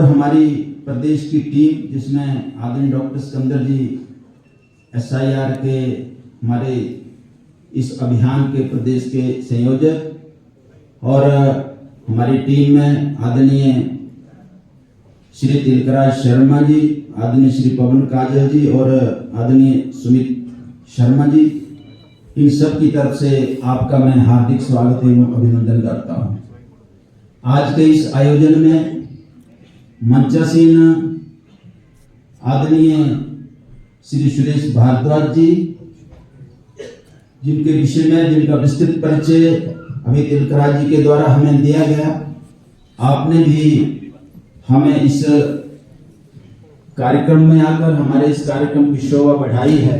हमारी प्रदेश की टीम जिसमें आदरणीय डॉक्टर सिकंदर जी SIR के हमारे इस अभियान के प्रदेश के संयोजक और हमारी टीम में आदरणीय श्री तिलकराज शर्मा जी, आदरणीय श्री पवन काजल जी और आदरणीय सुमित शर्मा जी, इन सब की तरफ से आपका मैं हार्दिक स्वागत एवं अभिनंदन करता हूँ। आज के इस आयोजन में मंचासीन आदरणीय श्री सुरेश भारद्वाज जी, जिनके विषय में जिनका विस्तृत परिचय अभी तिलकराज जी के द्वारा हमें दिया गया, आपने भी हमें इस कार्यक्रम में आकर हमारे इस कार्यक्रम की शोभा बढ़ाई है।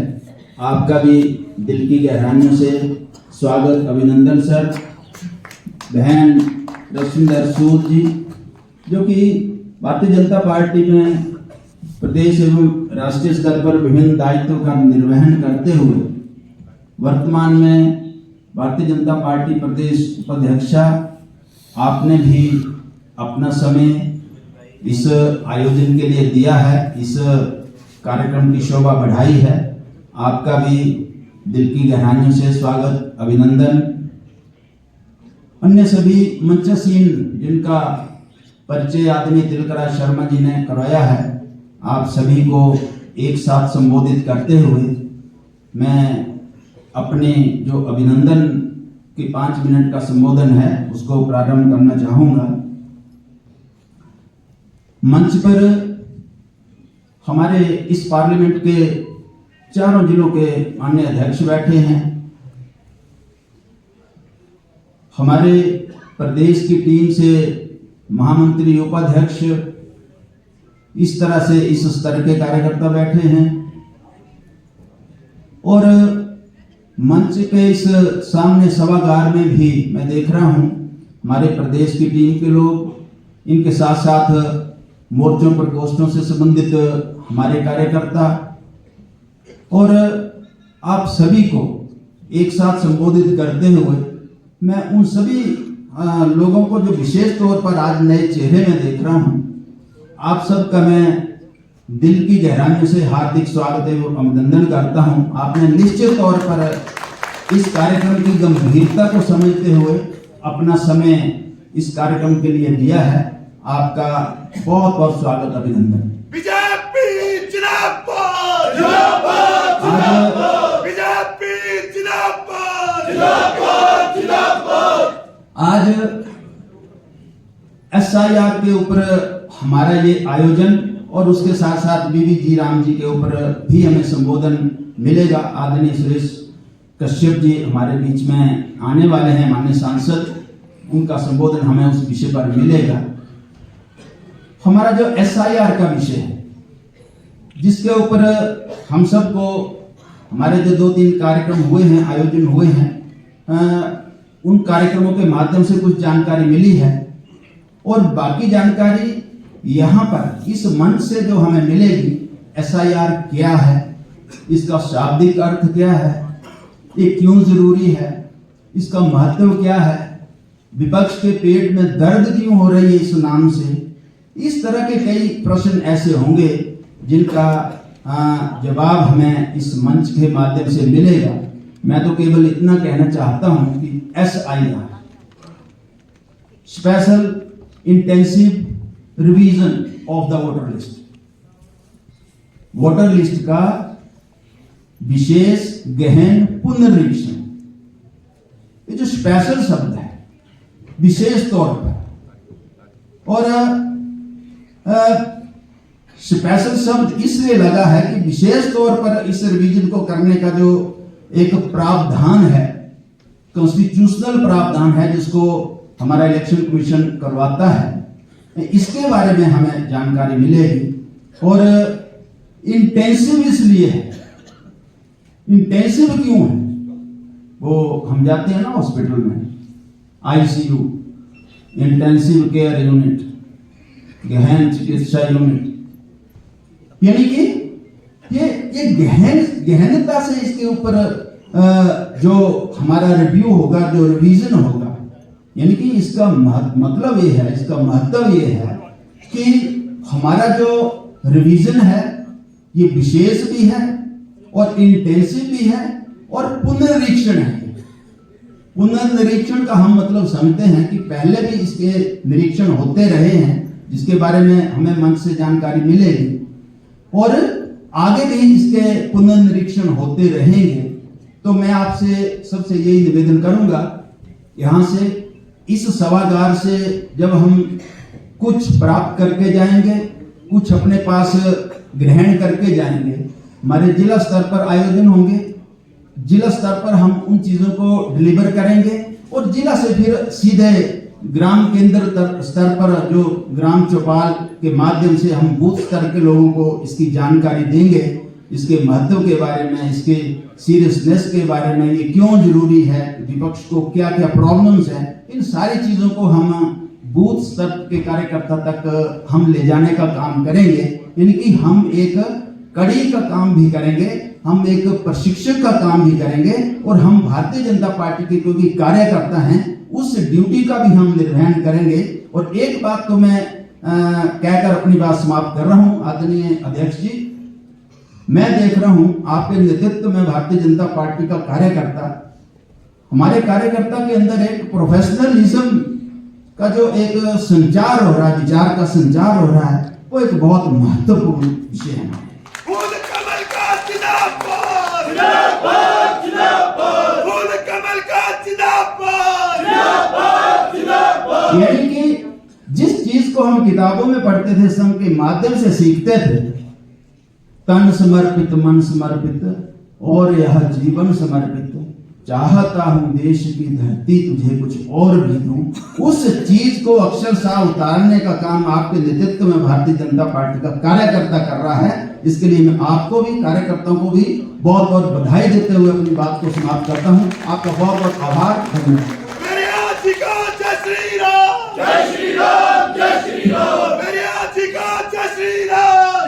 आपका भी दिल की गहराइयों से स्वागत अभिनंदन सर। बहन रश्मिधर सूद जी, जो कि भारतीय जनता पार्टी में प्रदेश एवं राष्ट्रीय स्तर पर विभिन्न दायित्वों का निर्वहन करते हुए वर्तमान में भारतीय जनता पार्टी प्रदेश उपाध्यक्षा, आपने भी अपना समय इस आयोजन के लिए दिया है, इस कार्यक्रम की शोभा बढ़ाई है। आपका भी दिल की गहराइयों से स्वागत अभिनंदन। अन्य सभी मंचासीन जिनका परिचय आदरणीय तिलकराज शर्मा जी ने करवाया है, आप सभी को एक साथ संबोधित करते हुए मैं अपने जो अभिनंदन के 5 मिनट का संबोधन है उसको प्रारंभ करना चाहूँगा। मंच पर हमारे इस पार्लियामेंट के चारों जिलों के माननीय अध्यक्ष बैठे हैं। हमारे प्रदेश की टीम से महामंत्री, उपाध्यक्ष, इस तरह से इस स्तर के कार्यकर्ता बैठे हैं और मंच के इस सामने सभागार में भी मैं देख रहा हूं हमारे प्रदेश की टीम के लोग, इनके साथ साथ मोर्चों प्रकोष्ठों से संबंधित हमारे कार्यकर्ता, और आप सभी को एक साथ संबोधित करते हुए मैं उन सभी लोगों को जो विशेष तौर पर आज नए चेहरे में देख रहा हूं, आप सबका मैं दिल की गहराइयों से हार्दिक स्वागत एवं अभिनंदन करता हूं। आपने निश्चित तौर पर इस कार्यक्रम की गंभीरता को समझते हुए अपना समय इस कार्यक्रम के लिए दिया है। आपका बहुत बहुत स्वागत अभिनंदन। बीजेपी जिंदाबाद जिंदाबाद जिंदाबाद, बीजेपी जिंदाबाद जिंदाबाद जिंदाबाद। आज SIR के ऊपर हमारा ये आयोजन और उसके साथ साथ बीवी जी राम जी के ऊपर भी हमें संबोधन मिलेगा। आदरणीय सुरेश कश्यप जी हमारे बीच में आने वाले हैं, माननीय सांसद, उनका संबोधन हमें उस विषय पर मिलेगा। हमारा जो SIR का विषय है, जिसके ऊपर हम सबको हमारे जो 2-3 कार्यक्रम हुए हैं, आयोजन हुए हैं, उन कार्यक्रमों के माध्यम से कुछ जानकारी मिली है और बाकी जानकारी यहाँ पर इस मंच से जो हमें मिलेगी। SIR क्या है, इसका शाब्दिक अर्थ क्या है, ये क्यों जरूरी है, इसका महत्व क्या है, विपक्ष के पेट में दर्द क्यों हो रही है इस नाम से, इस तरह के कई प्रश्न ऐसे होंगे जिनका जवाब हमें इस मंच के माध्यम से मिलेगा। मैं तो केवल इतना कहना चाहता हूं कि SIR, special intensive revision of the voter list, voter list का विशेष गहन पुनर्निरीक्षण। ये जो स्पेशल शब्द है विशेष तौर पर, और स्पेशल शब्द इसलिए लगा है कि विशेष तौर पर इस रिवीजन को करने का जो एक प्रावधान है, कॉन्स्टिट्यूशनल प्रावधान है, जिसको हमारा इलेक्शन कमीशन करवाता है, इसके बारे में हमें जानकारी मिलेगी। और इंटेंसिव इसलिए है, इंटेंसिव क्यों है, वो हम जाते हैं ना हॉस्पिटल में, ICU, इंटेंसिव केयर यूनिट, गहन चिकित्सा यूनिट, यानी कि ये गहनता से इसके ऊपर जो हमारा रिव्यू होगा, जो रिवीजन होगा, यानी कि इसका मतलब ये है, इसका महत्व ये है कि हमारा जो रिवीजन है ये विशेष भी है और इंटेंसिव भी है और पुनर्निरीक्षण है। पुनर्निरीक्षण का हम मतलब समझते हैं कि पहले भी इसके निरीक्षण होते रहे हैं, जिसके बारे में हमें मंच से जानकारी मिलेगी, और आगे भी इसके पुनर्निरीक्षण होते रहेंगे। तो मैं आपसे सबसे यही निवेदन करूंगा, यहाँ से इस सभागार से जब हम कुछ प्राप्त करके जाएंगे, कुछ अपने पास ग्रहण करके जाएंगे, हमारे जिला स्तर पर आयोजन होंगे, जिला स्तर पर हम उन चीजों को डिलीवर करेंगे और जिला से फिर सीधे ग्राम केंद्र स्तर पर जो ग्राम चौपाल के माध्यम से हम बूथ स्तर के लोगों को इसकी जानकारी देंगे, इसके महत्व के बारे में, इसके सीरियसनेस के बारे में, ये क्यों जरूरी है, विपक्ष को क्या क्या प्रॉब्लम्स हैं, इन सारी चीजों को हम बूथ स्तर के कार्यकर्ता तक हम ले जाने का काम करेंगे। यानी कि हम एक कड़ी का काम भी करेंगे, हम एक प्रशिक्षक का काम भी करेंगे और हम भारतीय जनता पार्टी के क्योंकि कार्यकर्ता हैं उस ड्यूटी का भी हम निर्वहन करेंगे। और एक बात तो मैं कहकर अपनी बात समाप्त कर रहा हूं, आदरणीय अध्यक्ष जी, मैं देख रहा हूं आपके नेतृत्व में भारतीय जनता पार्टी का कार्यकर्ता, हमारे कार्यकर्ता के अंदर एक प्रोफेशनलिज्म का जो एक संचार हो रहा है, विचार का संचार हो रहा है, वो एक बहुत महत्वपूर्ण विषय है। फूल कमल का जिंदाबाद, जिंदाबाद, जिंदाबाद, फूल कमल का जिंदाबाद, जिंदाबाद, जिंदाबाद। यानी कि जिस चीज को हम किताबों में पढ़ते थे, संघ के माध्यम से सीखते थे, तन समर्पित, मन समर्पित और यह जीवन समर्पित, चाहता हूं देश की धरती तुझे कुछ और भी दूं, उस चीज को अक्षरशः उतारने का काम आपके नेतृत्व में भारतीय जनता पार्टी का कार्यकर्ता कर रहा है। इसके लिए मैं आपको भी, कार्यकर्ताओं को भी बहुत बहुत बधाई देते हुए अपनी बात को समाप्त करता हूं। आपका बहुत बहुत आभार, धन्यवाद।